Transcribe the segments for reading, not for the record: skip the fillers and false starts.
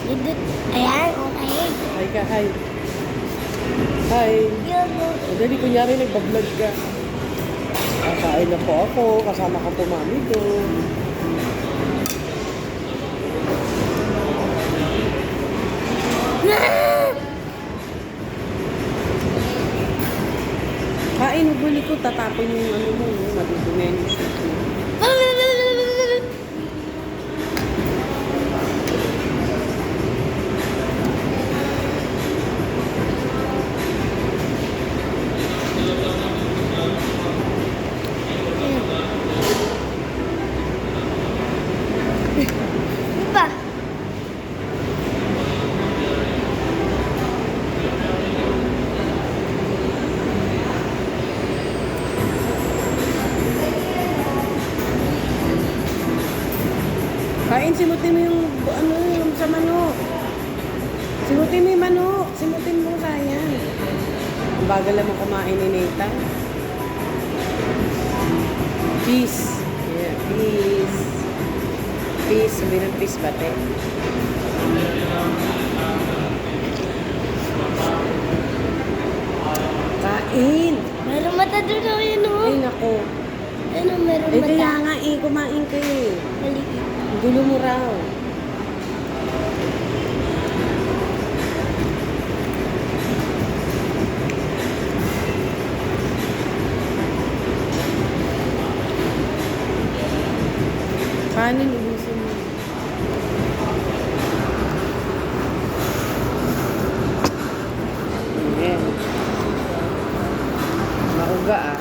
Dudut. Ayan, okay. Hi ka, hi. Hi. O, dali, kunyari nagbablog ka. Kakain na po ako, kasama ko po mami doon. Kain, huli ko, tatapon yung ano mo, madudungin yung shoot mo. Pa. Kain, simutin mo yung ano, yung sa manok. Simutin mo yung manok. Simutin mo, sayang. Ang bagal naman kumain ni Nathan. Peace. Yeah, peace. Peace. Sabi ng peace ba, te? Kain. Meron mata doon ako yun, oh. Ay, nako. Ano, meron Eh, mata. kaya nga eh, kumain ka eh. Maliit. Gulo mo raw. Kanin, ubusin mo. Ayan. Mauga ah.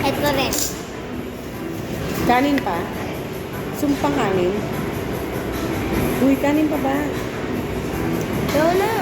Ito rin. Kanin pa? Sumpang kanin? Uy, kanin pa ba? Ito na.